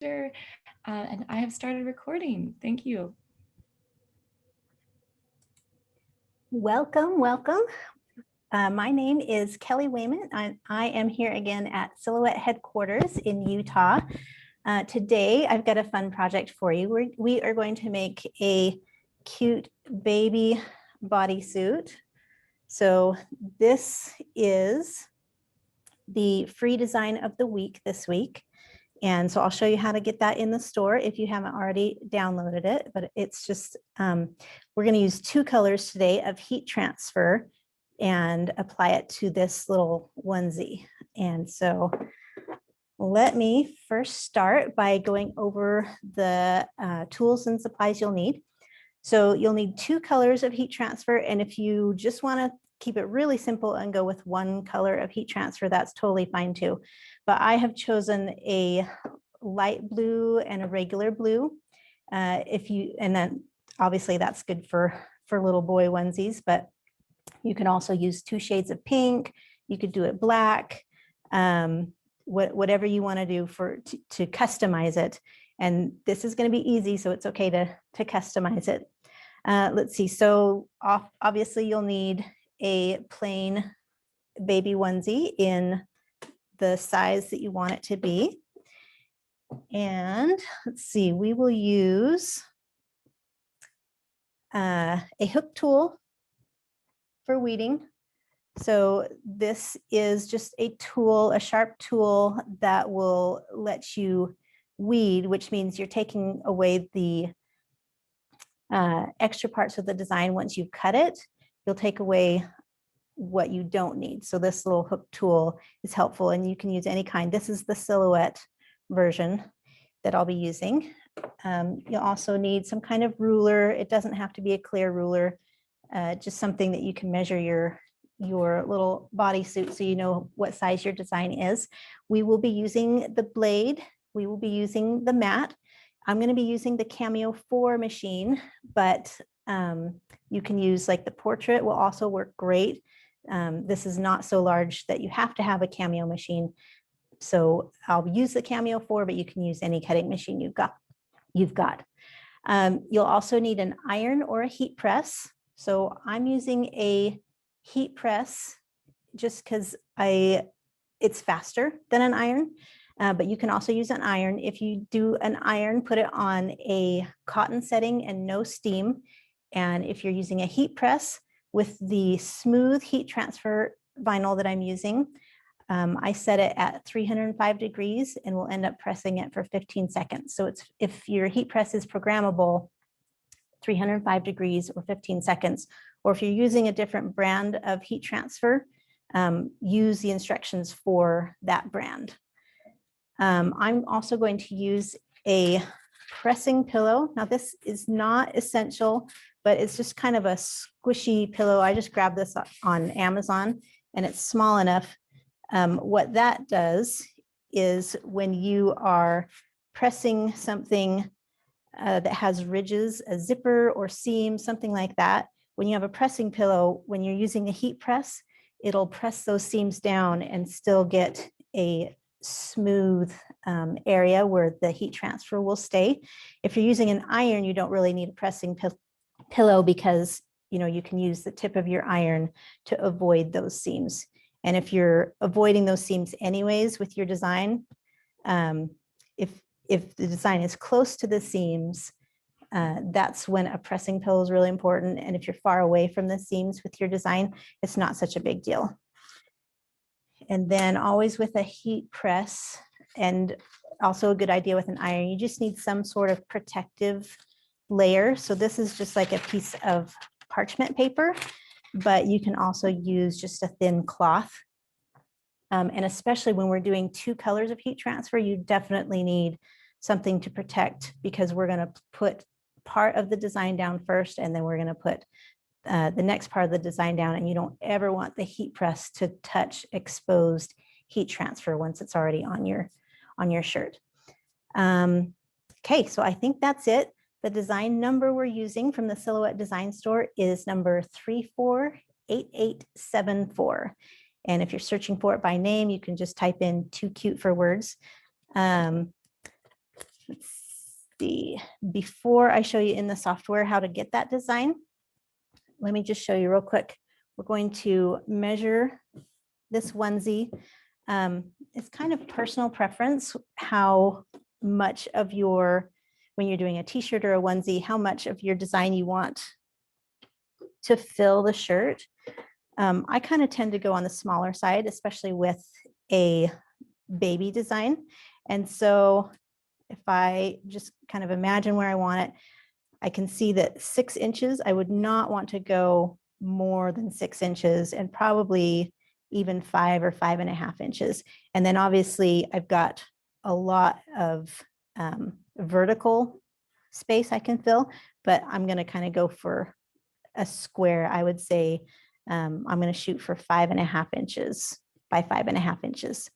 and I have started recording. Thank you. Welcome, welcome. My name is Kelly Wayman. I am here again at Silhouette headquarters in Utah. Today, I've got a fun project for you. We are going to make a cute baby bodysuit. So this is the free design of the week this week. And so I'll show you how to get that in the store if you haven't already downloaded it, but it's just, we're going to use two colors today of heat transfer and apply it to this little onesie. And so let me first start by going over the tools and supplies you'll need. So you'll need two colors of heat transfer. And if you just want to keep it really simple and go with one color of heat transfer, that's totally fine too. But I have chosen a light blue and a regular blue. And then obviously that's good for little boy onesies, but you can also use two shades of pink. You could do it black, whatever you want to do to customize it. And this is going to be easy, so it's okay to customize it. Let's see. So obviously you'll need a plain baby onesie in the size that you want it to be. And let's see, we will use a hook tool for weeding. So this is just a tool, a sharp tool that will let you weed, which means you're taking away the extra parts of the design. Once you cut it, you'll take away what you don't need. So this little hook tool is helpful, and you can use any kind. This is the Silhouette version that I'll be using. You'll also need some kind of ruler. It doesn't have to be a clear ruler, just something that you can measure your little bodysuit so you know what size your design is. We will be using the blade. We will be using the mat. I'm going to be using the Cameo 4 machine, but you can use like the portrait will also work great. This is not so large that you have to have a Cameo machine. So I'll use the Cameo 4, but you can use any cutting machine you've got. You'll also need an iron or a heat press. So I'm using a heat press just because it's faster than an iron, but you can also use an iron. If you do an iron, put it on a cotton setting and no steam. And if you're using a heat press with the smooth heat transfer vinyl that I'm using, I set it at 305 degrees and we'll end up pressing it for 15 seconds. So if your heat press is programmable, 305 degrees or 15 seconds, or if you're using a different brand of heat transfer, use the instructions for that brand. I'm also going to use a pressing pillow. Now this is not essential, but it's just kind of a squishy pillow. I just grabbed this on Amazon and it's small enough. What that does is when you are pressing something that has ridges, a zipper or seam, something like that, when you have a pressing pillow, when you're using a heat press, it'll press those seams down and still get a smooth area where the heat transfer will stay. If you're using an iron, you don't really need a pressing pillow because you can use the tip of your iron to avoid those seams. And if you're avoiding those seams anyways with your design, if the design is close to the seams, that's when a pressing pillow is really important. And if you're far away from the seams with your design, it's not such a big deal. And then always with a heat press, and also a good idea with an iron, you just need some sort of protective layer. So this is just like a piece of parchment paper, but you can also use just a thin cloth. And especially when we're doing two colors of heat transfer, you definitely need something to protect, because we're going to put part of the design down first, and then we're going to put the next part of the design down, and you don't ever want the heat press to touch exposed heat transfer once it's already on your shirt. Okay, so I think that's it. The design number we're using from the Silhouette Design Store is number 348874. And if you're searching for it by name, you can just type in "too cute for words." let's see, before I show you in the software how to get that design, let me just show you real quick. We're going to measure this onesie. It's kind of personal preference how much of your, when you're doing a t-shirt or a onesie, how much of your design you want to fill the shirt. I kind of tend to go on the smaller side, especially with a baby design. And so if I just kind of imagine where I want it, I can see that 6 inches, I would not want to go more than 6 inches, and probably even 5 or 5.5 inches. And then obviously I've got a lot of vertical space I can fill, but I'm going to kind of go for a square. I would say I'm going to shoot for 5.5 inches by 5.5 inches.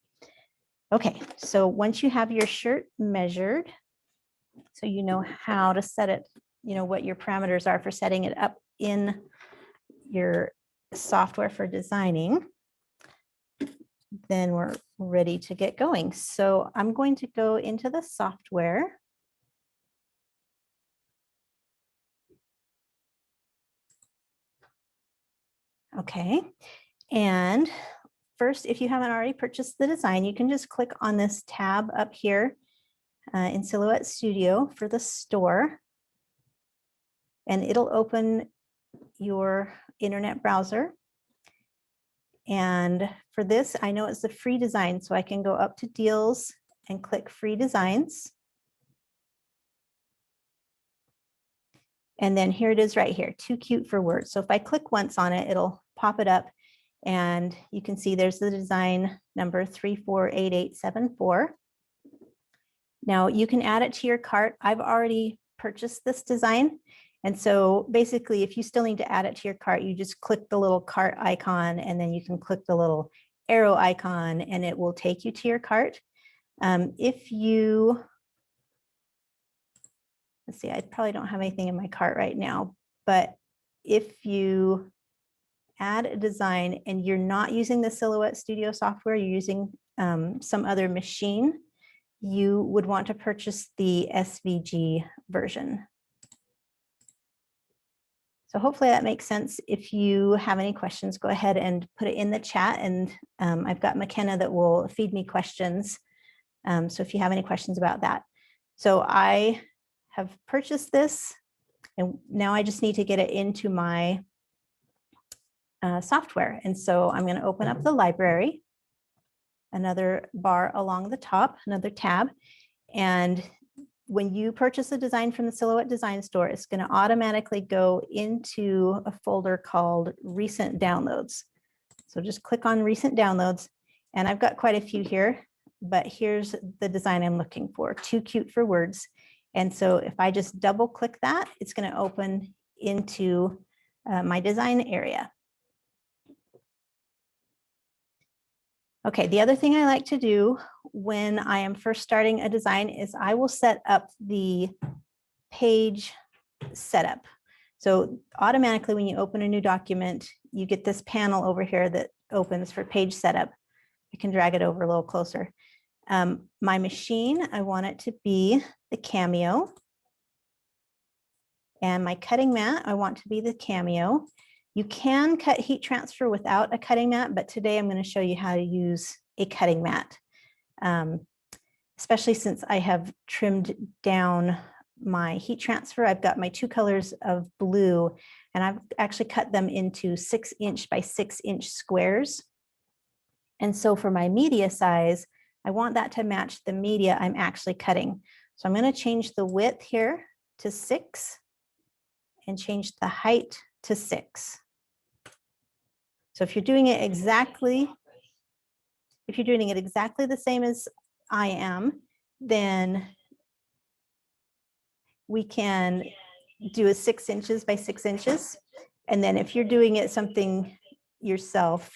Okay, so once you have your shirt measured, so you know how to set it, you know what your parameters are for setting it up in your software for designing, then we're ready to get going. So I'm going to go into the software. Okay, and first, if you haven't already purchased the design, you can just click on this tab up here in Silhouette Studio for the store, and it'll open your internet browser. And for this, I know it's the free design, so I can go up to deals and click free designs. And then here it is right here, too cute for words. So if I click once on it, it'll pop it up, and you can see there's the design number 348874. Now you can add it to your cart. I've already purchased this design. And so basically, if you still need to add it to your cart, you just click the little cart icon, and then you can click the little arrow icon, and it will take you to your cart. If you, let's see, I probably don't have anything in my cart right now, but if you add a design and you're not using the Silhouette Studio software, you're using some other machine, you would want to purchase the SVG version. So hopefully that makes sense. If you have any questions, go ahead and put it in the chat, and I've got McKenna that will feed me questions. So if you have any questions about that. So I have purchased this, and now I just need to get it into my software. And so I'm going to open up the library, another bar along the top, another tab. And when you purchase a design from the Silhouette Design Store, it's going to automatically go into a folder called Recent Downloads. So just click on Recent Downloads, and I've got quite a few here, but here's the design I'm looking for, Too Cute for Words. And so if I just double click that, it's going to open into my design area. Okay, the other thing I like to do when I am first starting a design is I will set up the page setup. So automatically when you open a new document, you get this panel over here that opens for page setup. I can drag it over a little closer. My machine, I want it to be the Cameo. And my cutting mat, I want to be the Cameo. You can cut heat transfer without a cutting mat, but today I'm going to show you how to use a cutting mat, especially since I have trimmed down my heat transfer. I've got my 2 colors of blue, and I've actually cut them into 6-inch by 6-inch squares. And so for my media size, I want that to match the media I'm actually cutting. So I'm going to change the width here to 6 and change the height to 6. So if you're doing it exactly the same as I am, then we can do a 6 inches by 6 inches. And then if you're doing it something yourself,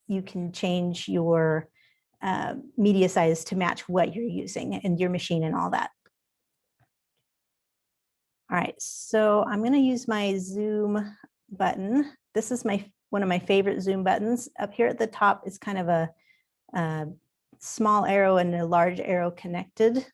you can change your media size to match what you're using and your machine and all that. All right, so I'm going to use my zoom button. This is one of my favorite zoom buttons. Up here at the top is kind of a small arrow and a large arrow connected.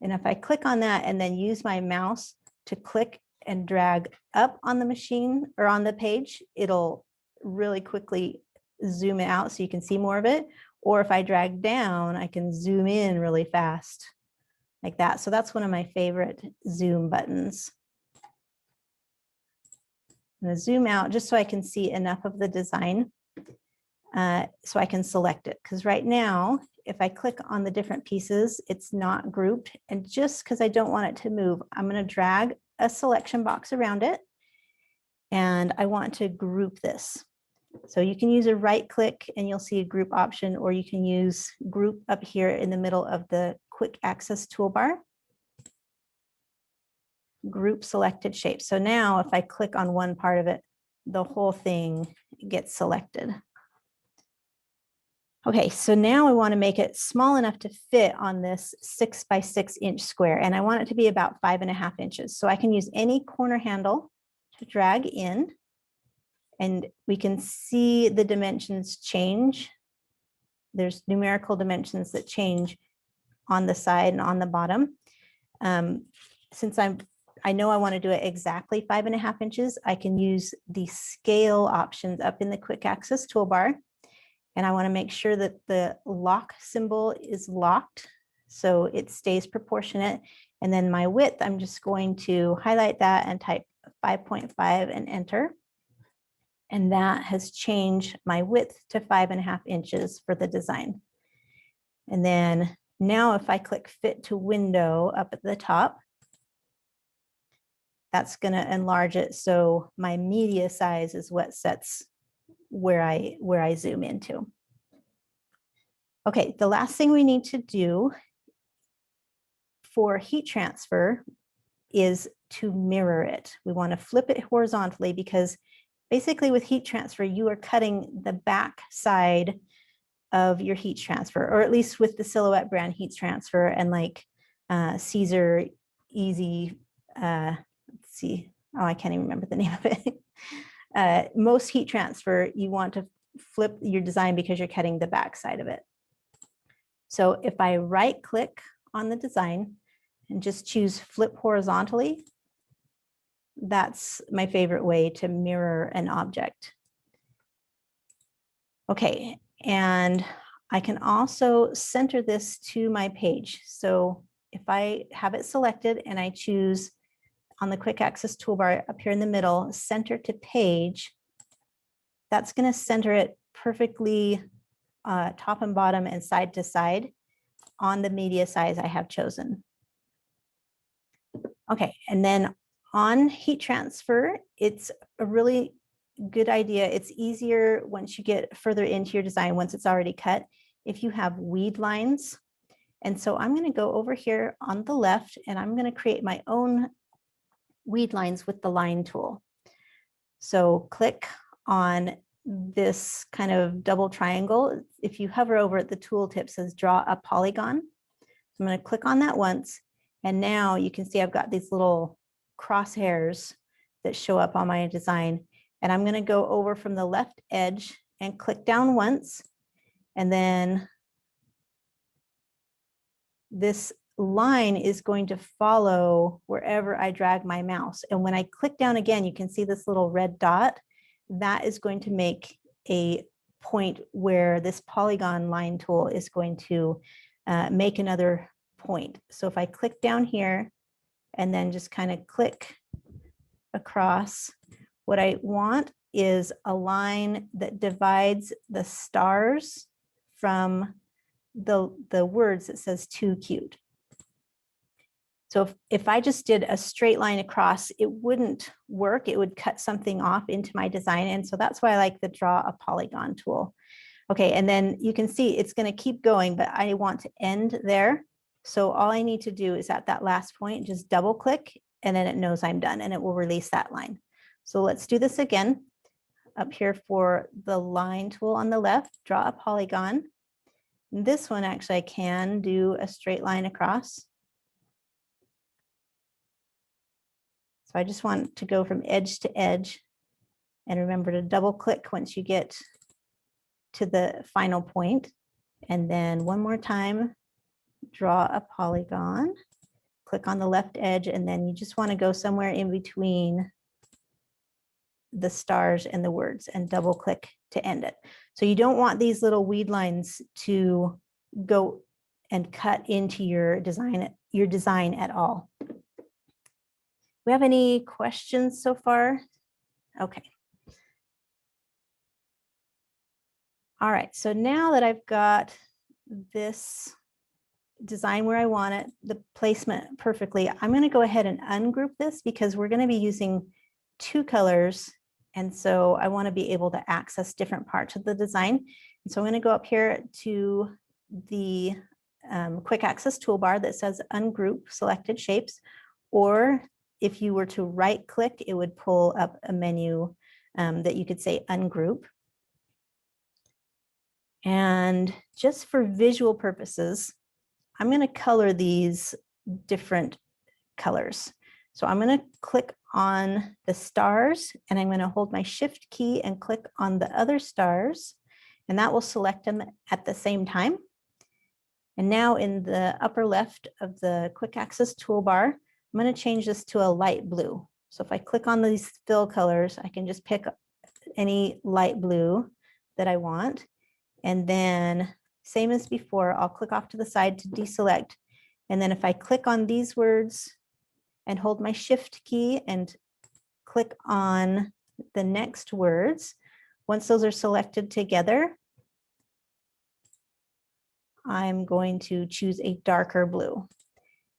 And if I click on that and then use my mouse to click and drag up on the machine or on the page, it'll really quickly zoom it out so you can see more of it. Or if I drag down, I can zoom in really fast like that. So that's one of my favorite zoom buttons. I'm going to zoom out just so I can see enough of the design so I can select it. Because right now, if I click on the different pieces, it's not grouped. And just because I don't want it to move, I'm going to drag a selection box around it. And I want to group this. So you can use a right click and you'll see a group option, or you can use group up here in the middle of the quick access toolbar. Group selected shape. So now if I click on one part of it, the whole thing gets selected. Okay, so now I want to make it small enough to fit on this 6 by 6 inch square, and I want it to be about 5.5 inches. So I can use any corner handle to drag in, and we can see the dimensions change. There's numerical dimensions that change on the side and on the bottom. Since I know I want to do it exactly 5.5 inches, I can use the scale options up in the quick access toolbar. And I want to make sure that the lock symbol is locked so it stays proportionate. And then my width, I'm just going to highlight that and type 5.5 and enter. And that has changed my width to 5.5 inches for the design. And then now if I click fit to window up at the top, that's going to enlarge it. So my media size is what sets where I zoom into. Okay, the last thing we need to do for heat transfer is to mirror it. We want to flip it horizontally because basically with heat transfer, you are cutting the back side of your heat transfer, or at least with the Silhouette brand heat transfer and like Caesar Easy, let's see, oh, I can't even remember the name of it. Most heat transfer, you want to flip your design because you're cutting the back side of it. So if I right click on the design and just choose flip horizontally, that's my favorite way to mirror an object. Okay, and I can also center this to my page. So if I have it selected and I choose on the quick access toolbar up here in the middle, center to page, that's going to center it perfectly top and bottom and side to side on the media size I have chosen. Okay, and then on heat transfer, it's a really good idea. It's easier once you get further into your design, once it's already cut, if you have weed lines. And so I'm going to go over here on the left and I'm going to create my own weed lines with the line tool. So click on this kind of double triangle. If you hover over it, the tooltip says draw a polygon. So I'm going to click on that once. And now you can see I've got these little crosshairs that show up on my design. And I'm going to go over from the left edge and click down once. And then this line is going to follow wherever I drag my mouse. And when I click down again, you can see this little red dot. That is going to make a point where this polygon line tool is going to make another point. So if I click down here and then just kind of click across, what I want is a line that divides the stars from the words that says too cute. So if I just did a straight line across, it wouldn't work. It would cut something off into my design. And so that's why I like the draw a polygon tool. Okay, and then you can see it's going to keep going, but I want to end there. So all I need to do is at that last point, just double click, and then it knows I'm done and it will release that line. So let's do this again. Up here for the line tool on the left, draw a polygon. This one actually I can do a straight line across. So I just want to go from edge to edge, and remember to double click once you get to the final point. And then one more time, draw a polygon. click on the left edge, and then you just want to go somewhere in between the stars and the words and double click to end it. So you don't want these little weed lines to go and cut into your design at all. We have any questions so far? Okay. All right, so now that I've got this design where I want it, the placement perfectly, I'm going to go ahead and ungroup this because we're going to be using 2 colors. And so I want to be able to access different parts of the design. And so I'm going to go up here to the quick access toolbar that says ungroup selected shapes, or if you were to right click, it would pull up a menu that you could say ungroup. And just for visual purposes, I'm going to color these different colors. So I'm going to click on the stars, and I'm going to hold my shift key and click on the other stars, and that will select them at the same time. And now in the upper left of the quick access toolbar, I'm going to change this to a light blue. So if I click on these fill colors, I can just pick any light blue that I want. And then same as before, I'll click off to the side to deselect. And then if I click on these words and hold my shift key and click on the next words, once those are selected together, I'm going to choose a darker blue.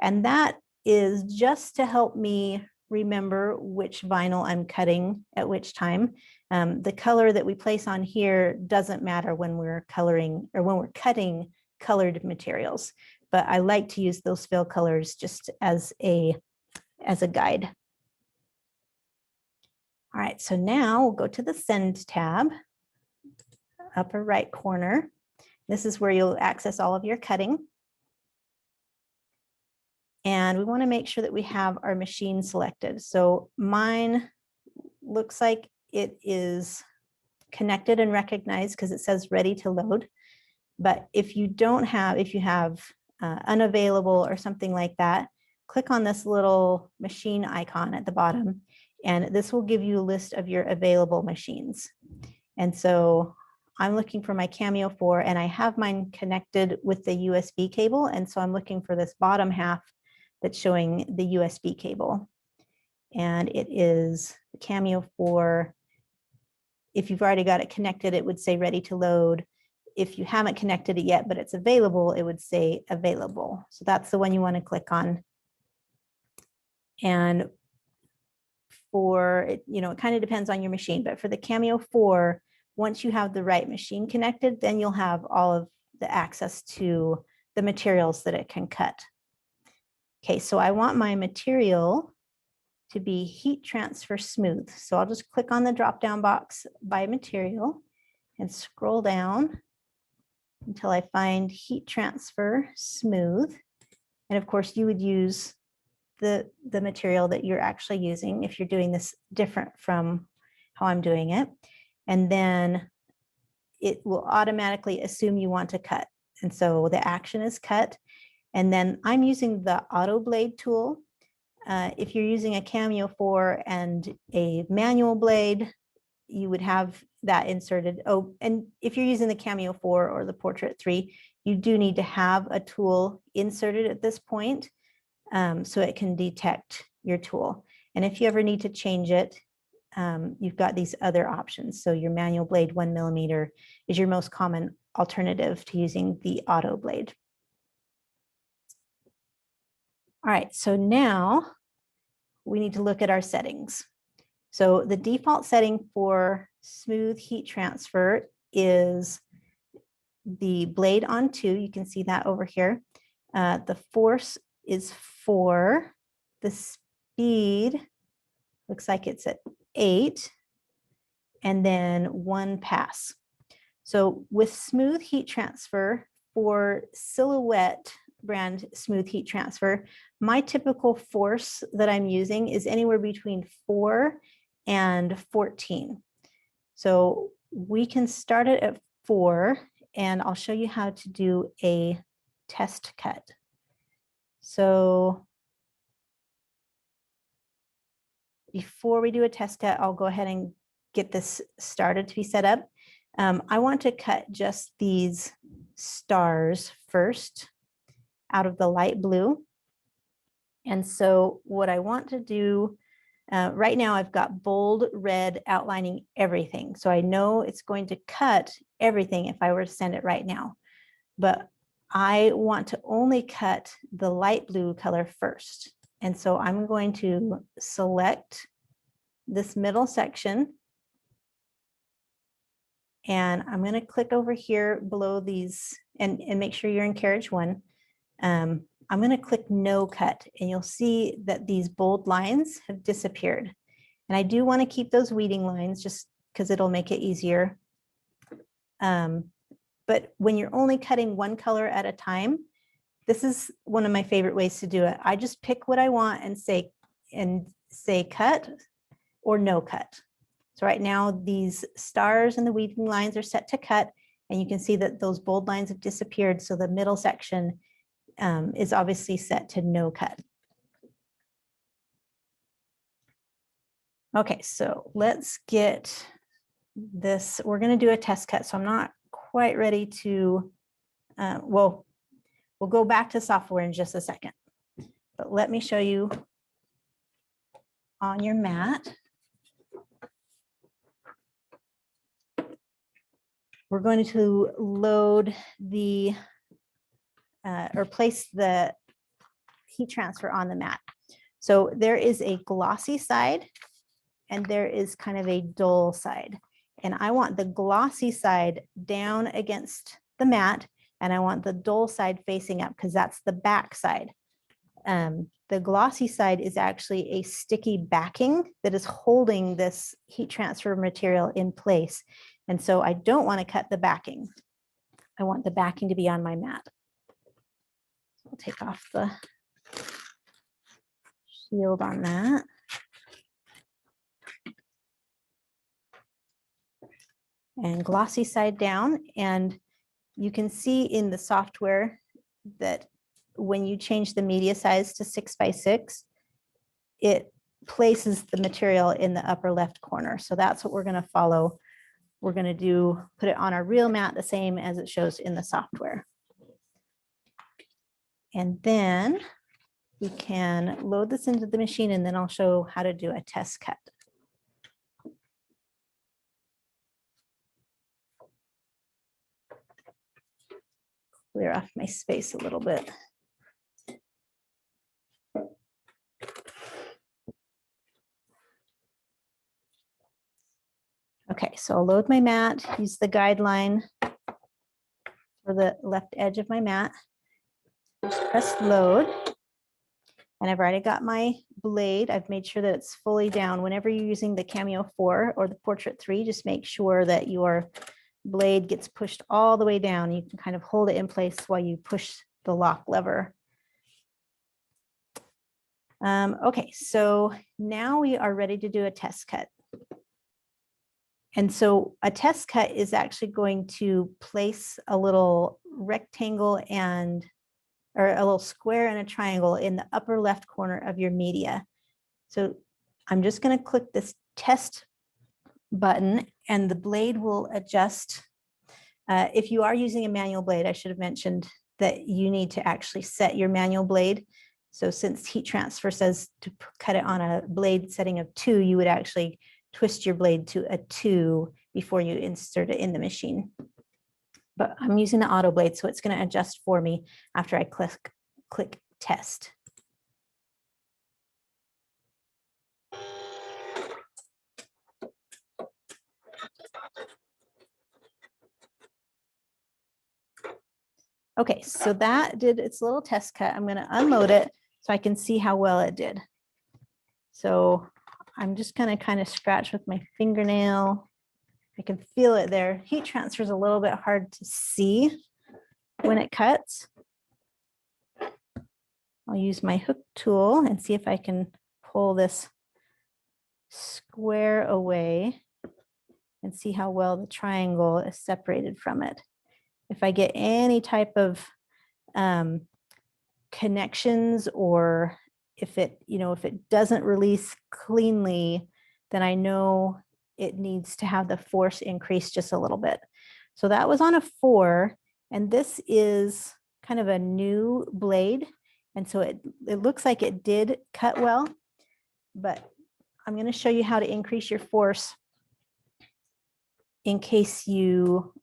And that is just to help me remember which vinyl I'm cutting at which time. The color that we place on here doesn't matter when we're coloring or when we're cutting colored materials, but I like to use those fill colors just as a guide. All right, so now we'll go to the Send tab, upper right corner. This is where you'll access all of your cutting. And we want to make sure that we have our machine selected. So mine looks like it is connected and recognized because it says ready to load. But if you have unavailable or something like that, click on this little machine icon at the bottom, and this will give you a list of your available machines. And so I'm looking for my Cameo 4, and I have mine connected with the USB cable. And so I'm looking for this bottom half that's showing the USB cable. And it is the Cameo 4. If you've already got it connected, it would say ready to load. If you haven't connected it yet, but it's available, it would say available. So that's the one you want to click on. And for, it kind of depends on your machine, but for the Cameo 4, once you have the right machine connected, then you'll have all of the access to the materials that it can cut. Okay, so I want my material to be heat transfer smooth. So I'll just click on the drop-down box by material and scroll down until I find heat transfer smooth. And of course, you would use the material that you're actually using if you're doing this different from how I'm doing it. And then it will automatically assume you want to cut. And so the action is cut. And then I'm using the auto blade tool. If you're using a Cameo 4 and a manual blade, you would have that inserted. Oh, and if you're using the Cameo 4 or the Portrait 3, you do need to have a tool inserted at this point so it can detect your tool. And if you ever need to change it, you've got these other options. So your manual blade 1mm is your most common alternative to using the auto blade. All right, so now we need to look at our settings. So the default setting for smooth heat transfer is the blade on 2. You can see that over here. The force is 4. The speed looks like it's at 8. And then 1 pass. So with smooth heat transfer for Silhouette brand smooth heat transfer, my typical force that I'm using is anywhere between 4 and 14. So we can start it at 4, and I'll show you how to do a test cut. So before we do a test cut, I'll go ahead and get this started to be set up. I want to cut just these stars first out of the light blue. And so what I want to do right now, I've got bold red outlining everything. So I know it's going to cut everything if I were to send it right now. But I want to only cut the light blue color first. And so I'm going to select this middle section. And I'm going to click over here below these and make sure you're in carriage 1. I'm going to click no cut, and you'll see that these bold lines have disappeared. And I do want to keep those weeding lines just because it'll make it easier. But when you're only cutting one color at a time, this is one of my favorite ways to do it. I just pick what I want and say cut or no cut. So right now these stars and the weeding lines are set to cut, and you can see that those bold lines have disappeared. So the middle section is obviously set to no cut. Okay, so let's get this. We're going to do a test cut. So I'm not quite ready to, well, we'll go back to software in just a second. But let me show you on your mat. We're going to load the, or place the heat transfer on the mat. So there is a glossy side and there is kind of a dull side. And I want the glossy side down against the mat, and I want the dull side facing up because that's the back side. The glossy side is actually a sticky backing that is holding this heat transfer material in place. And so I don't want to cut the backing. I want the backing to be on my mat. So I'll take off the shield on that. And glossy side down. And you can see in the software that when you change the media size to 6x6, it places the material in the upper left corner. So that's what we're going to follow. We're going to put it on our real mat the same as it shows in the software. And then we can load this into the machine, and then I'll show how to do a test cut. Clear off my space a little bit. Okay, so I'll load my mat, use the guideline for the left edge of my mat. Just press load. And I've already got my blade. I've made sure that it's fully down. Whenever you're using the Cameo 4 or the Portrait 3, just make sure that your blade gets pushed all the way down. You can kind of hold it in place while you push the lock lever. Okay, so now we are ready to do a test cut. And so a test cut is actually going to place a little rectangle or a little square and a triangle in the upper left corner of your media. So I'm just going to click this test button and the blade will adjust. If you are using a manual blade, I should have mentioned that you need to actually set your manual blade. So since heat transfer says to cut it on a blade setting of 2, you would actually twist your blade to a 2 before you insert it in the machine. But I'm using the auto blade, so it's going to adjust for me after I click test. Okay, so that did its little test cut. I'm going to unload it so I can see how well it did. So I'm just going to kind of scratch with my fingernail. I can feel it there. Heat transfer is a little bit hard to see when it cuts. I'll use my hook tool and see if I can pull this square away and see how well the triangle is separated from it. If I get any type of connections, or if it, if it doesn't release cleanly, then I know it needs to have the force increase just a little bit. So that was on a 4, and this is kind of a new blade. And so it looks like it did cut well, but I'm going to show you how to increase your force in case you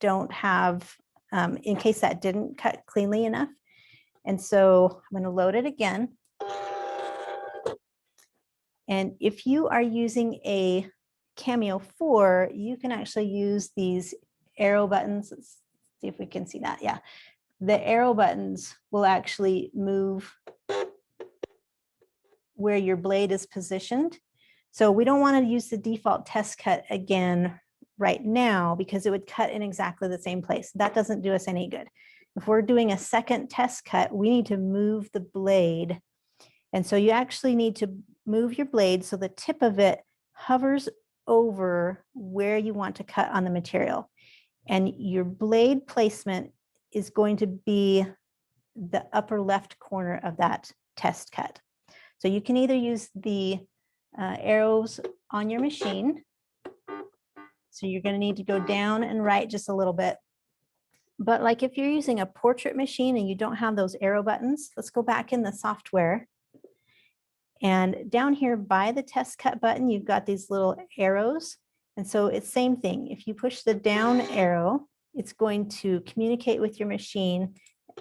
don't have, in case that didn't cut cleanly enough. And so I'm going to load it again. And if you are using a Cameo 4, you can actually use these arrow buttons. Let's see if we can see that. Yeah, the arrow buttons will actually move where your blade is positioned. So we don't want to use the default test cut again right now because it would cut in exactly the same place. That doesn't do us any good. If we're doing a second test cut, we need to move the blade. And so you actually need to move your blade so the tip of it hovers over where you want to cut on the material. And your blade placement is going to be the upper left corner of that test cut. So you can either use the arrows on your machine. So you're going to need to go down and right just a little bit. But like if you're using a portrait machine and you don't have those arrow buttons, let's go back in the software. And down here by the test cut button, you've got these little arrows. And so it's same thing. If you push the down arrow, it's going to communicate with your machine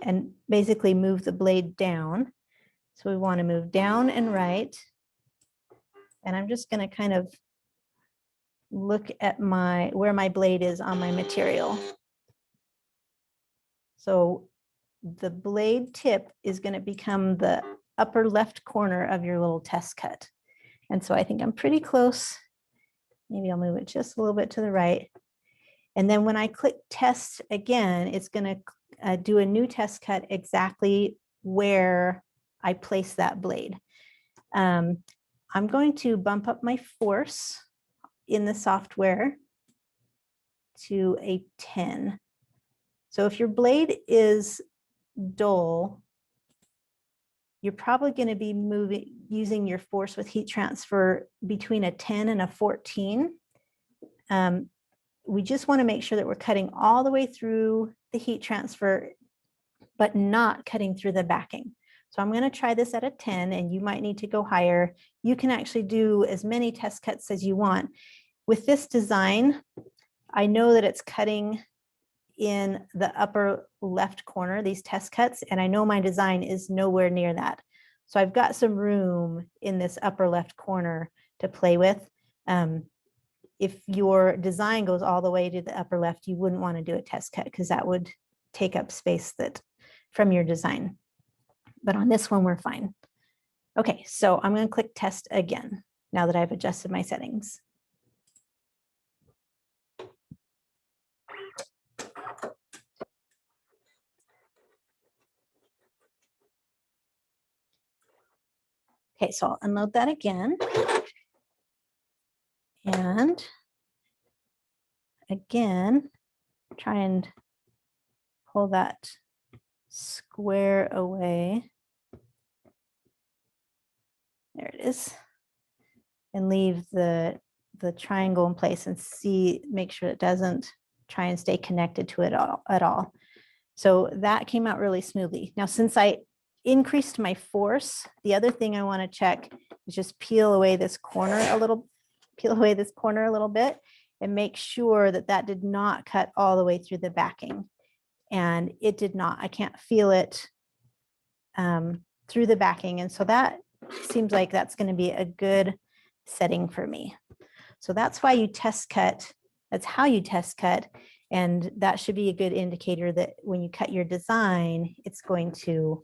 and basically move the blade down. So we want to move down and right. And I'm just going to kind of look at where my blade is on my material. So the blade tip is going to become the upper left corner of your little test cut. And so I think I'm pretty close. Maybe I'll move it just a little bit to the right. And then when I click test again, it's going to do a new test cut exactly where I place that blade. I'm going to bump up my force in the software to a 10. So if your blade is dull, you're probably going to be using your force with heat transfer between a 10 and a 14. We just want to make sure that we're cutting all the way through the heat transfer, but not cutting through the backing. So I'm going to try this at a 10, and you might need to go higher. You can actually do as many test cuts as you want. With this design, I know that it's cutting in the upper left corner, these test cuts, and I know my design is nowhere near that. So I've got some room in this upper left corner to play with. If your design goes all the way to the upper left, you wouldn't want to do a test cut because that would take up space from your design. But on this one, we're fine. Okay, so I'm going to click test again now that I've adjusted my settings. Okay, so I'll unload that again. And again, try and pull that square away. There it is. And leave the triangle in place and make sure it doesn't try and stay connected to it at all. So that came out really smoothly. Now, since I increased my force, the other thing I want to check is just peel away this corner a little bit and make sure that that did not cut all the way through the backing. And it did not. I can't feel it through the backing. And so that seems like that's going to be a good setting for me. So that's why you test cut. That's how you test cut. And that should be a good indicator that when you cut your design, it's going to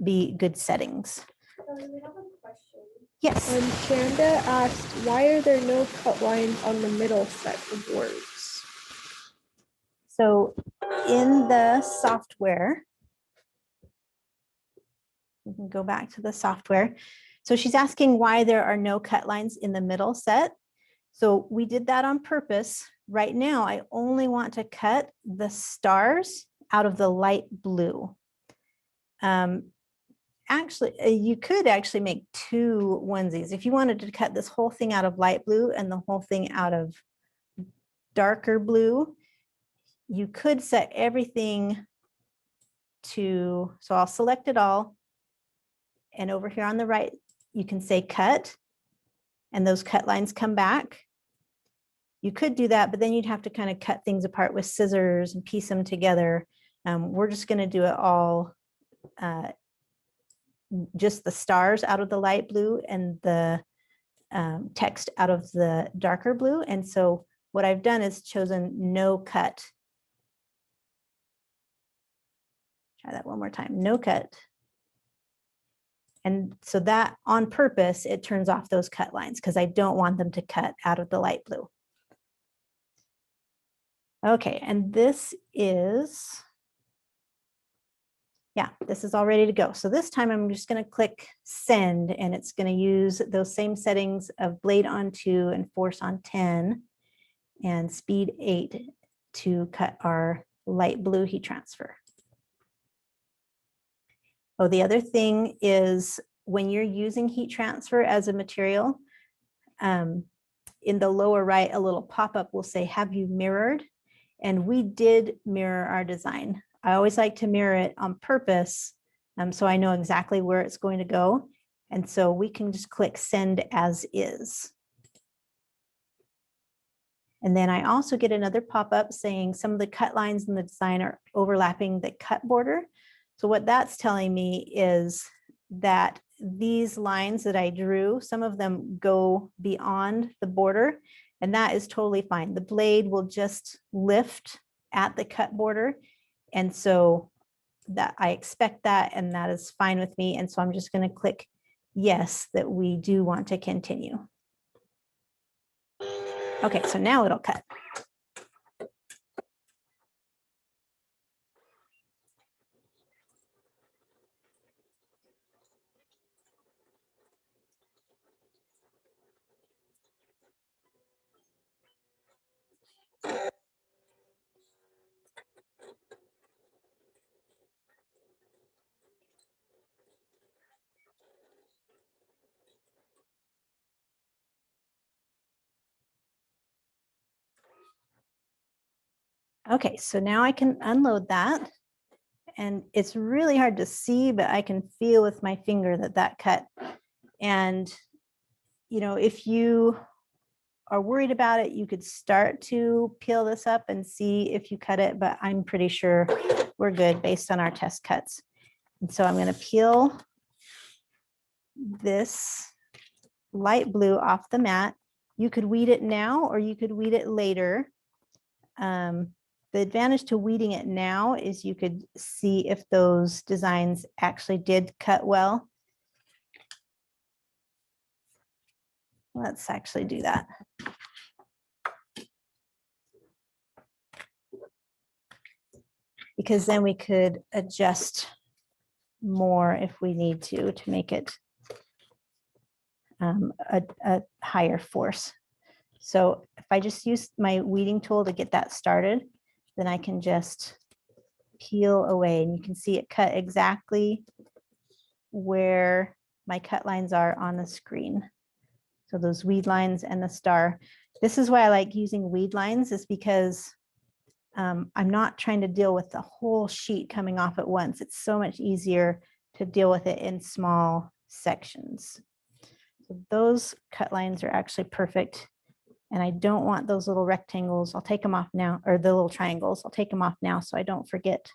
be good settings. We have a question. Yes. Shanda asked, why are there no cut lines on the middle set of words? So in the software, we can go back to the software. So she's asking why there are no cut lines in the middle set. So we did that on purpose. Right now, I only want to cut the stars out of the light blue. actually, you could actually make two onesies. If you wanted to cut this whole thing out of light blue and the whole thing out of darker blue, you could set everything to, so I'll select it all. And over here on the right, you can say cut, and those cut lines come back. You could do that, but then you'd have to kind of cut things apart with scissors and piece them together. We're just going to do it all, just the stars out of the light blue and the text out of the darker blue. And so what I've done is chosen no cut. Try that one more time, no cut. And so that on purpose, it turns off those cut lines because I don't want them to cut out of the light blue. Okay, and this is, yeah, this is all ready to go. So this time I'm just going to click send, and it's going to use those same settings of blade on 2 and force on 10 and speed 8 to cut our light blue heat transfer. Oh, the other thing is when you're using heat transfer as a material, in the lower right, a little pop-up will say, have you mirrored? And we did mirror our design. I always like to mirror it on purpose, so I know exactly where it's going to go. And so we can just click send as is. And then I also get another pop-up saying some of the cut lines in the design are overlapping the cut border. So what that's telling me is that these lines that I drew, some of them go beyond the border, and that is totally fine. The blade will just lift at the cut border. And so that I expect that, and that is fine with me. And so I'm just going to click yes, that we do want to continue. Okay, so now it'll cut. Okay, so now I can unload that, and it's really hard to see, but I can feel with my finger that that cut. And, you know, if you are worried about it, you could start to peel this up and see if you cut it, but I'm pretty sure we're good based on our test cuts. And so I'm going to peel this light blue off the mat. You could weed it now, or you could weed it later. The advantage to weeding it now is you could see if those designs actually did cut well. Let's actually do that. Because then we could adjust more if we need to make it a higher force. So if I just use my weeding tool to get that started, then I can just peel away, and you can see it cut exactly where my cut lines are on the screen. So those weed lines and the star. This is why I like using weed lines, is because I'm not trying to deal with the whole sheet coming off at once. It's so much easier to deal with it in small sections. So those cut lines are actually perfect. And I don't want those little rectangles. I'll take them off now, or the little triangles. I'll take them off now so I don't forget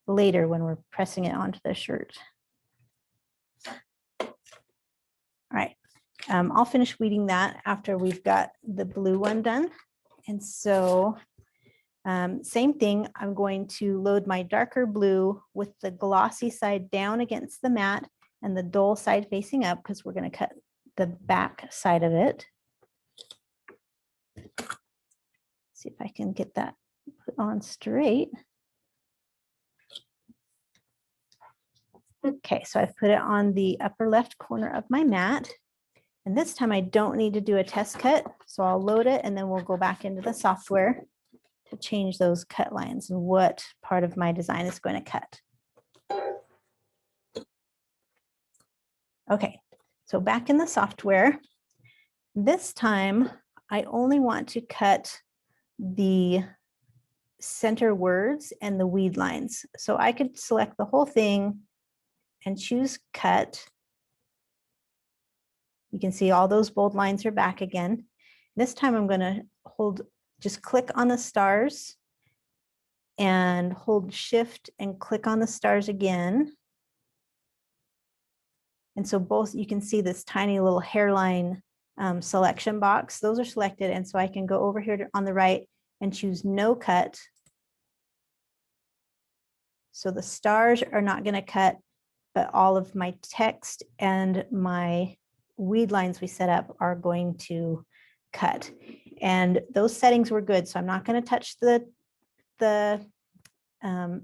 later when we're pressing it onto the shirt. All right, I'll finish weeding that after we've got the blue one done. And so same thing, I'm going to load my darker blue with the glossy side down against the mat and the dull side facing up, because we're going to cut the back side of it. See if I can get that put on straight. Okay, so I've put it on the upper left corner of my mat. And this time I don't need to do a test cut. So I'll load it, and then we'll go back into the software to change those cut lines and what part of my design is going to cut. Okay, so back in the software, this time I only want to cut the center words and the weed lines. So I could select the whole thing and choose cut. You can see all those bold lines are back again. This time I'm going to just click on the stars and hold shift and click on the stars again. And so both, you can see this tiny little hairline selection box. Those are selected. And so I can go over here on the right and choose no cut. So the stars are not going to cut, but all of my text and my weed lines we set up are going to cut. And those settings were good. So I'm not going to touch the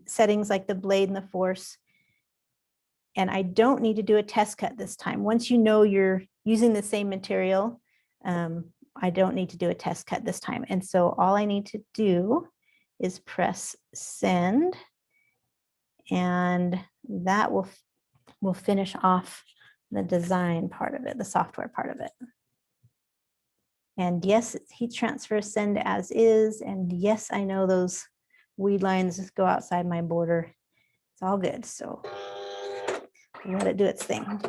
settings like the blade and the force. And I don't need to do a test cut this time. Once you know you're using the same material, I don't need to do a test cut this time. And so all I need to do is press send, and that will finish off the design part of it, the software part of it. And yes, it's heat transfer send as is. And yes, I know those weed lines go outside my border. It's all good. So let it do its thing.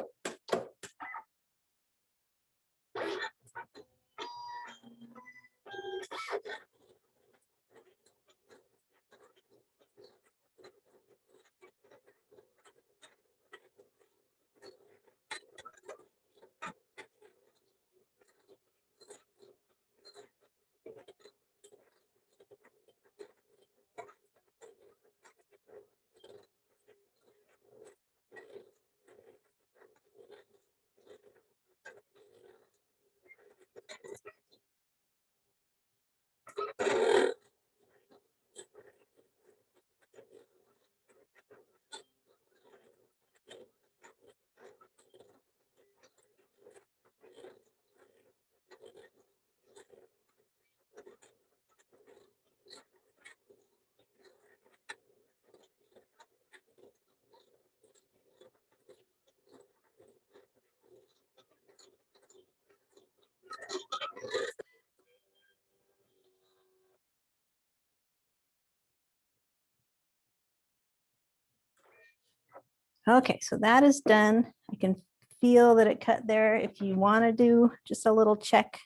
Okay, so that is done. I can feel that it cut there. If you want to do just a little check,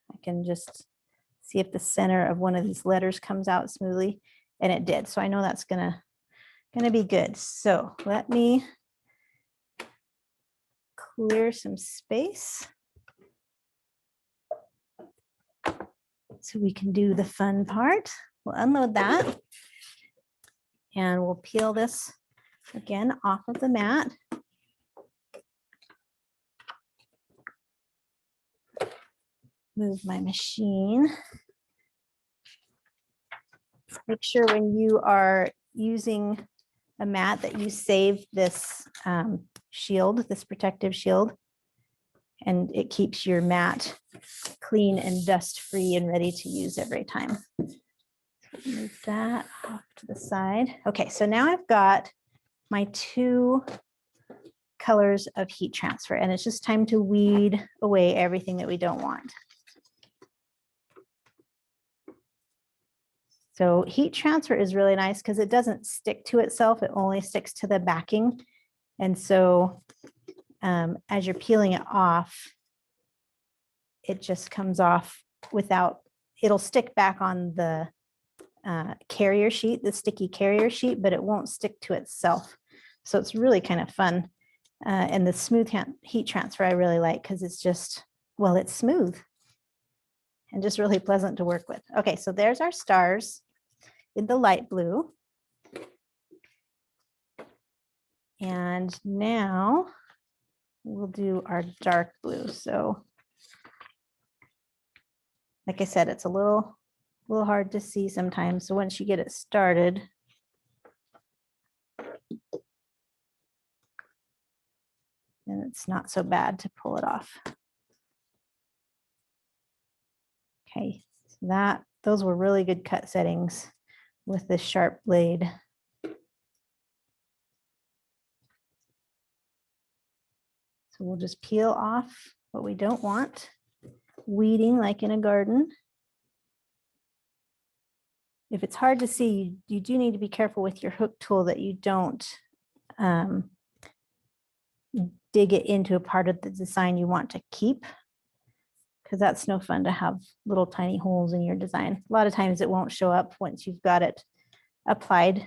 I can just see if the center of one of these letters comes out smoothly, and it did. So I know that's gonna be good. So let me clear some space so we can do the fun part. We'll unload that and we'll peel this again off of the mat. Move my machine. Make sure when you are using a mat that you save this shield, this protective shield, and it keeps your mat clean and dust free and ready to use every time. Move that off to the side. Okay, so now I've got my two colors of heat transfer, and it's just time to weed away everything that we don't want. So heat transfer is really nice because it doesn't stick to itself. It only sticks to the backing. And so as you're peeling it off, it just comes off without, it'll stick back on the carrier sheet, the sticky carrier sheet, but it won't stick to itself. So it's really kind of fun. And the smooth heat transfer I really like because it's just, well, it's smooth and just really pleasant to work with. Okay, so there's our stars in the light blue. And now we'll do our dark blue. So like I said, it's a little hard to see sometimes. So once you get it started, then it's not so bad to pull it off. Okay, so those were really good cut settings with this sharp blade. So we'll just peel off what we don't want, weeding like in a garden. If it's hard to see, you do need to be careful with your hook tool that you don't dig it into a part of the design you want to keep, because that's no fun to have little tiny holes in your design. A lot of times it won't show up once you've got it applied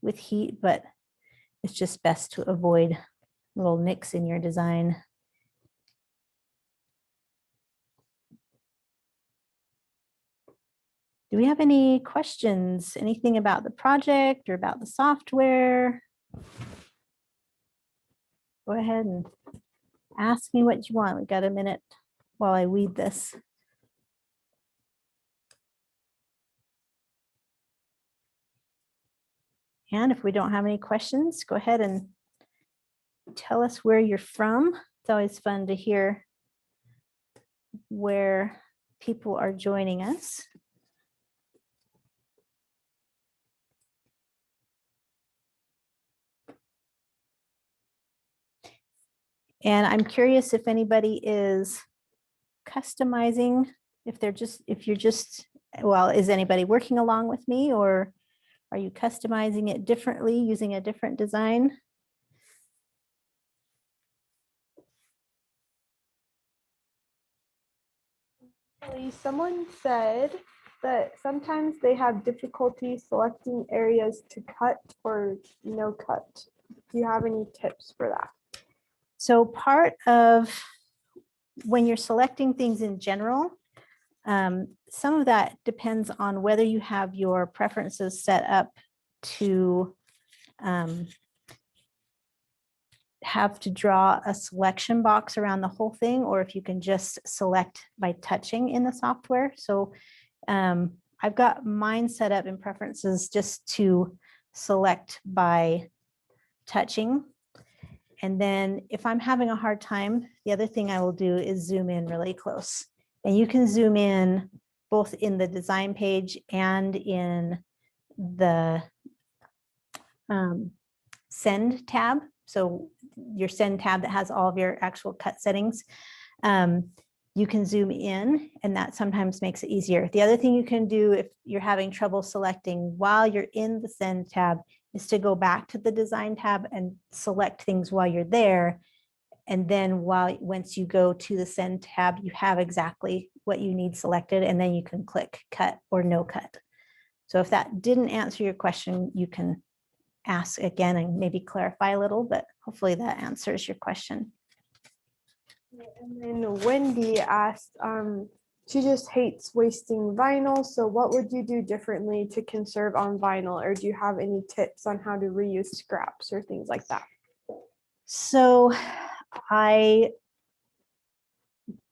with heat, but it's just best to avoid little nicks in your design. Do we have any questions? Anything about the project or about the software? Go ahead and ask me what you want. We got a minute while I weed this. And if we don't have any questions, go ahead and tell us where you're from. It's always fun to hear where people are joining us. And I'm curious if anybody is customizing, if you're just, well, is anybody working along with me, or are you customizing it differently using a different design? Someone said that sometimes they have difficulty selecting areas to cut or no cut. Do you have any tips for that? So part of when you're selecting things in general, some of that depends on whether you have your preferences set up to have to draw a selection box around the whole thing, or if you can just select by touching in the software. So I've got mine set up in preferences just to select by touching. And then if I'm having a hard time, the other thing I will do is zoom in really close. And you can zoom in both in the design page and in the send tab. So your send tab that has all of your actual cut settings, you can zoom in, and that sometimes makes it easier. The other thing you can do if you're having trouble selecting while you're in the send tab is to go back to the design tab and select things while you're there. And then once you go to the send tab, you have exactly what you need selected, and then you can click cut or no cut. So if that didn't answer your question, you can ask again and maybe clarify a little, but hopefully that answers your question. And then Wendy asked, she just hates wasting vinyl. So what would you do differently to conserve on vinyl? Or do you have any tips on how to reuse scraps or things like that? So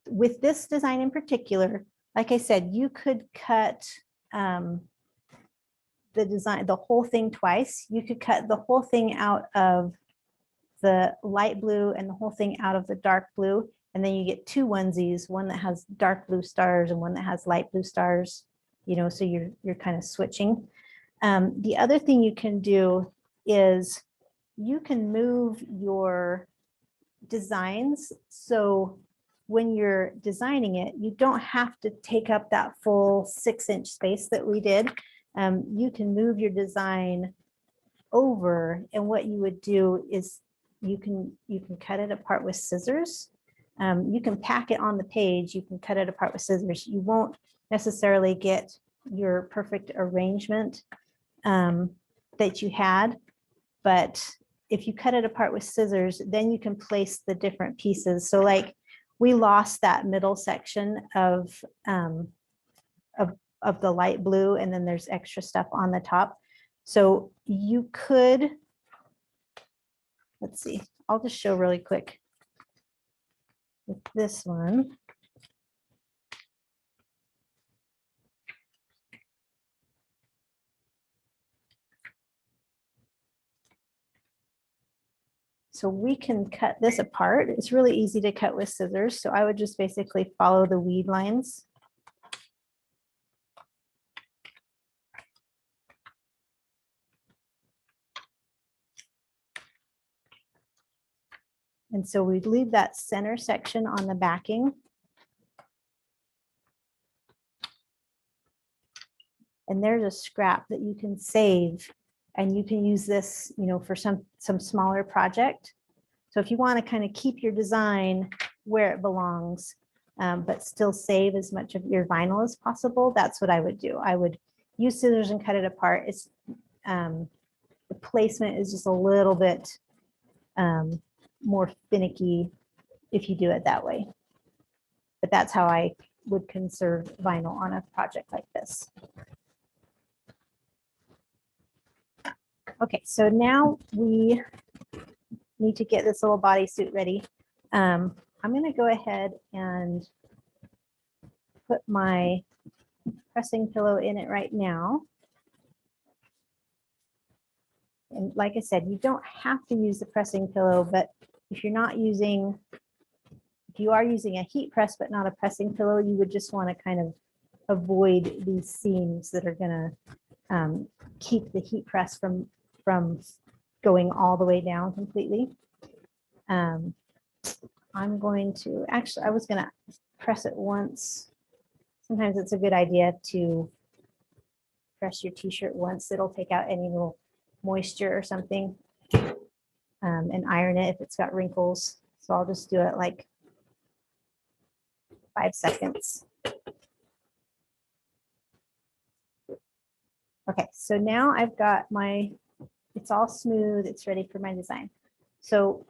with this design in particular, like I said, you could cut the whole thing twice. You could cut the whole thing out of the light blue and the whole thing out of the dark blue. And then you get two onesies, one that has dark blue stars and one that has light blue stars, so you're kind of switching. The other thing you can do is you can move your designs. So when you're designing it, you don't have to take up that full 6-inch space that we did. You can move your design over, and what you would do is you can cut it apart with scissors. You can pack it on the page, you can cut it apart with scissors. You won't necessarily get your perfect arrangement that you had, but if you cut it apart with scissors, then you can place the different pieces. So like we lost that middle section of the light blue, and then there's extra stuff on the top. So you could, let's see, I'll just show really quick with this one. So we can cut this apart. It's really easy to cut with scissors. So I would just basically follow the weed lines. And so we leave that center section on the backing. And there's a scrap that you can save, and you can use this, you know, for some smaller project. So if you want to kind of keep your design where it belongs, but still save as much of your vinyl as possible, that's what I would do. I would use scissors and cut it apart. It's the placement is just a little bit more finicky if you do it that way. But that's how I would conserve vinyl on a project like this. Okay, so now we need to get this little bodysuit ready. I'm going to go ahead and put my pressing pillow in it right now. And like I said, you don't have to use the pressing pillow, but if you're not using, if you are using a heat press but not a pressing pillow, you would just want to kind of avoid these seams that are going to keep the heat press from going all the way down completely. I'm going to, actually, I was going to press it once. Sometimes it's a good idea to press your t-shirt once. It'll take out any little moisture or something, and iron it if it's got wrinkles. So I'll just do it like 5 seconds. Okay, so now I've got my, it's all smooth, it's ready for my design. So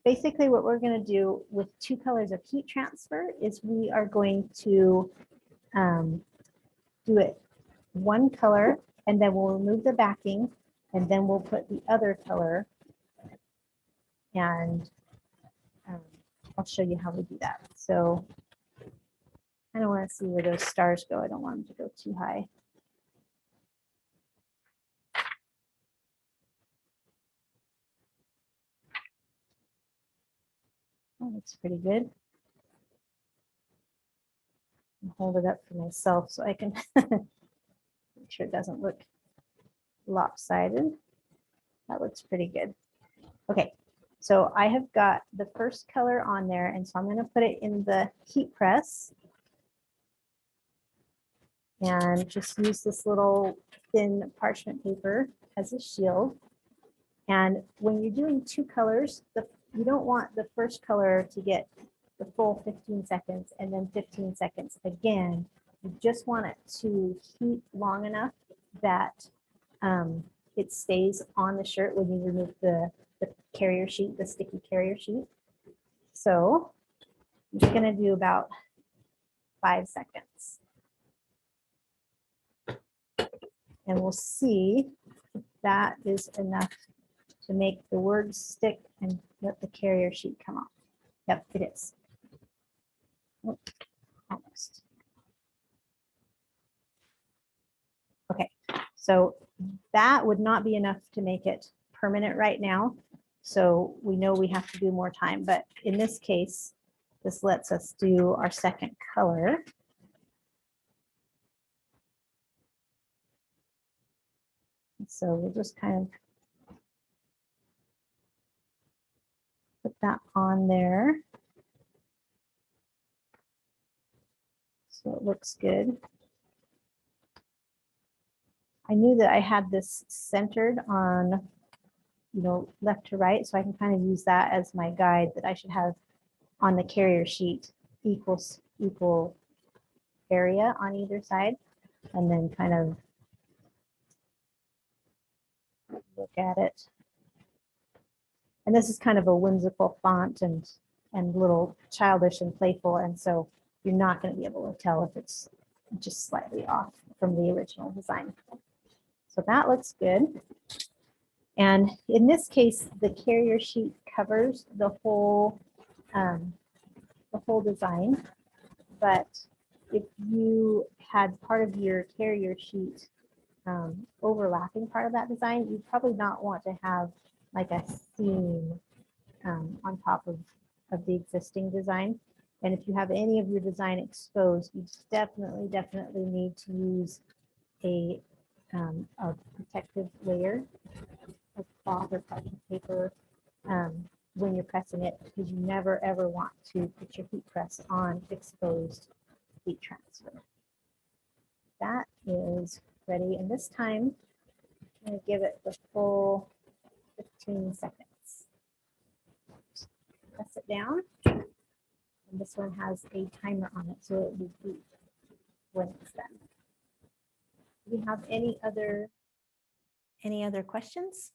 basically what we're going to do with 2 colors of heat transfer is we are going to do it one color, and then we'll remove the backing, and then we'll put the other color, and I'll show you how we do that. So I don't want to see where those stars go. I don't want them to go too high. Oh, that's pretty good. I'll hold it up for myself so I can make sure it doesn't look lopsided. That looks pretty good. Okay, so I have got the first color on there, and so I'm going to put it in the heat press and just use this little thin parchment paper as a shield. And when you're doing 2 colors, you don't want the first color to get the full 15 seconds and then 15 seconds again. You just want it to heat long enough that it stays on the shirt when you remove the carrier sheet, the sticky carrier sheet. So I'm just going to do about 5 seconds. And we'll see if that is enough to make the words stick and let the carrier sheet come off. Yep, it is. Oh, almost. Okay, so that would not be enough to make it permanent right now. So we know we have to do more time, but in this case, this lets us do our second color. So we'll just kind of put that on there. So it looks good. I knew that I had this centered on, you know, left to right, so I can kind of use that as my guide, that I should have on the carrier sheet equal area on either side, and then kind of look at it. And this is kind of a whimsical font and little childish and playful, and so you're not going to be able to tell if it's just slightly off from the original design. So that looks good. And in this case, the carrier sheet covers the whole design. But if you had part of your carrier sheet overlapping part of that design, you'd probably not want to have like a seam on top of the existing design. And if you have any of your design exposed, you definitely need to use a protective layer of cloth or parchment paper when you're pressing it, because you never ever want to put your heat press on exposed heat transfer. That is ready, and this time I'm going to give it the full 15 seconds. Press it down, and this one has a timer on it, so it will beep when it's done. Do we have any other questions?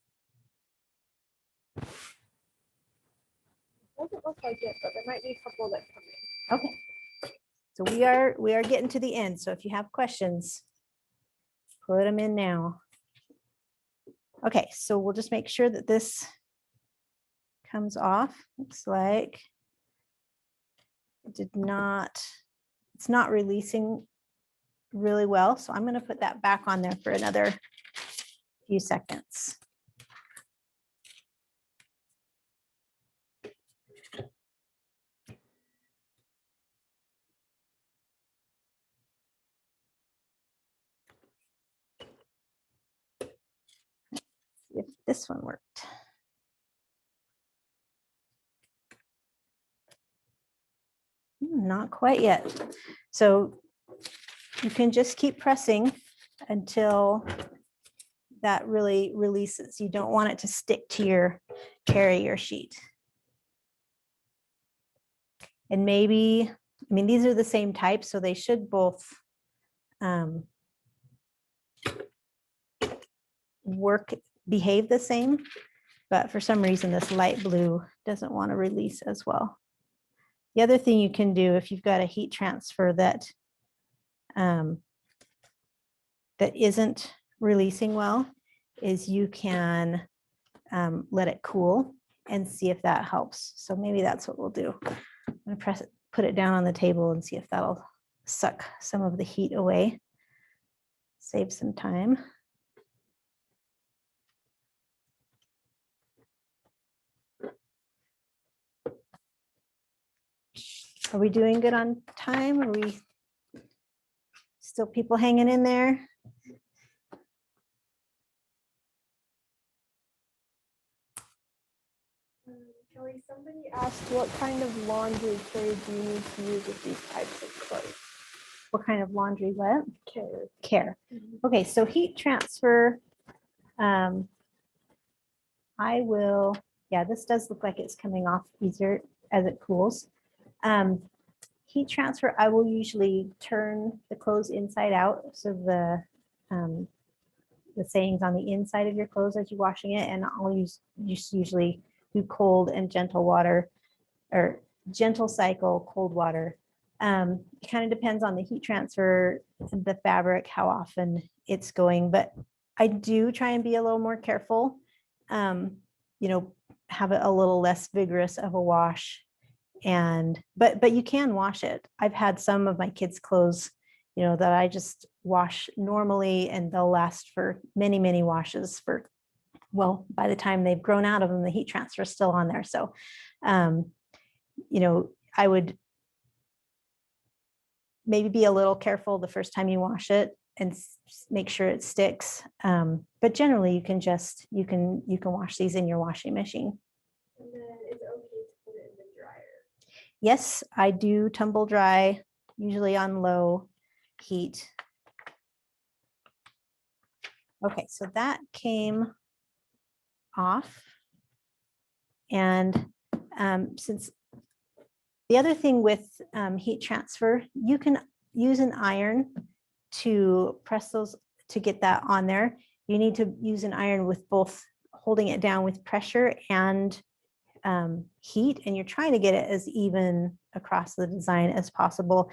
Doesn't look like it, but there might be a couple that come in. Okay. So we are getting to the end. So if you have questions, put them in now. Okay, so we'll just make sure that this comes off. Looks like it's not releasing really well. So I'm going to put that back on there for another few seconds. If this one worked. Not quite yet. So you can just keep pressing until that really releases. You don't want it to stick to your carrier sheet. And maybe, I mean, these are the same type, so they should both behave the same, but for some reason this light blue doesn't want to release as well. The other thing you can do if you've got a heat transfer that that isn't releasing well is you can let it cool and see if that helps. So maybe that's what we'll do. I'm going to press it, put it down on the table and see if that'll suck some of the heat away. Save some time. Are we doing good on time? Are we still people hanging in there? Kelly, somebody asked what kind of laundry care do you need to use with these types of clothes? What kind of laundry? What? Care. Okay, so heat transfer. I will, yeah, this does look like it's coming off easier as it cools. Heat transfer, I will usually turn the clothes inside out. So the sayings on the inside of your clothes as you're washing it, and I'll usually do cold and gentle water, or gentle cycle, cold water. It kind of depends on the heat transfer, the fabric, how often it's going, but I do try and be a little more careful, you know, have it a little less vigorous of a wash. And but you can wash it. I've had some of my kids' clothes, you know, that I just wash normally and they'll last for many, many washes for, well, by the time they've grown out of them, the heat transfer is still on there. So, you know, I would maybe be a little careful the first time you wash it and make sure it sticks. But generally you can wash these in your washing machine. And then it's okay to put it in the dryer. Yes, I do tumble dry, usually on low heat. Okay, so that came off. And since the other thing with heat transfer, you can use an iron to press those to get that on there. You need to use an iron with both holding it down with pressure and heat, and you're trying to get it as even across the design as possible.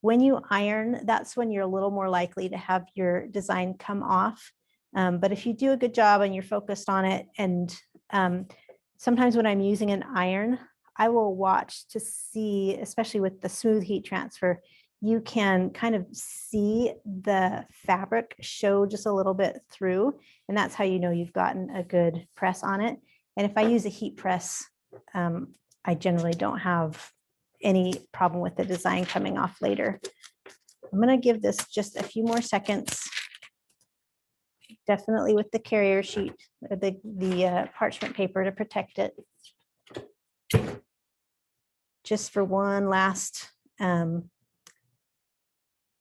When you iron, that's when you're a little more likely to have your design come off. But if you do a good job and you're focused on it, and sometimes when I'm using an iron, I will watch to see, especially with the smooth heat transfer, you can kind of see the fabric show just a little bit through, and that's how you know you've gotten a good press on it. And if I use a heat press, I generally don't have any problem with the design coming off later. I'm going to give this just a few more seconds. Definitely with the carrier sheet, or the parchment paper to protect it. just for one last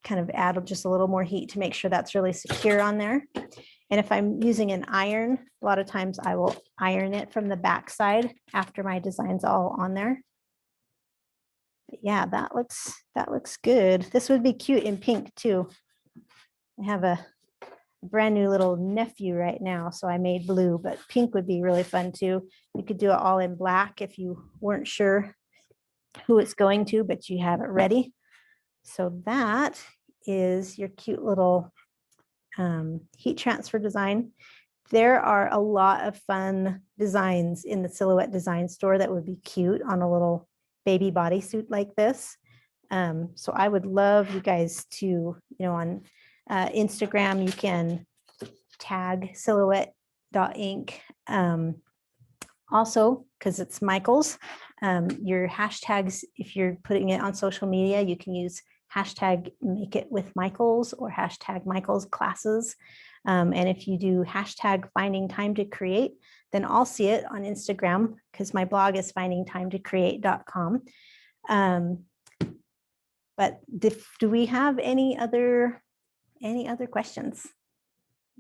kind of add just a little more heat to make sure that's really secure on there. And if I'm using an iron, a lot of times I will iron it from the back side after my design's all on there. But yeah, that looks good. This would be cute in pink too. I have a brand new little nephew right now, so I made blue, but pink would be really fun too. You could do it all in black if you weren't sure who it's going to, but you have it ready. So that is your cute little heat transfer design. There are a lot of fun designs in the Silhouette Design Store that would be cute on a little baby bodysuit like this. So I would love you guys to, on Instagram, you can tag silhouette.inc. Also, because it's Michael's, your hashtags, if you're putting it on social media, you can use hashtag make it with Michael's or hashtag Michael's classes. And if you do hashtag finding time to create, then I'll see it on Instagram because my blog is findingtimetocreate.com. But do we have any other questions?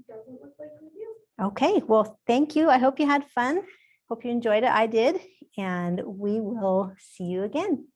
Doesn't look like we do. Okay, well, thank you. I hope you had fun. Hope you enjoyed it. I did. And we will see you again.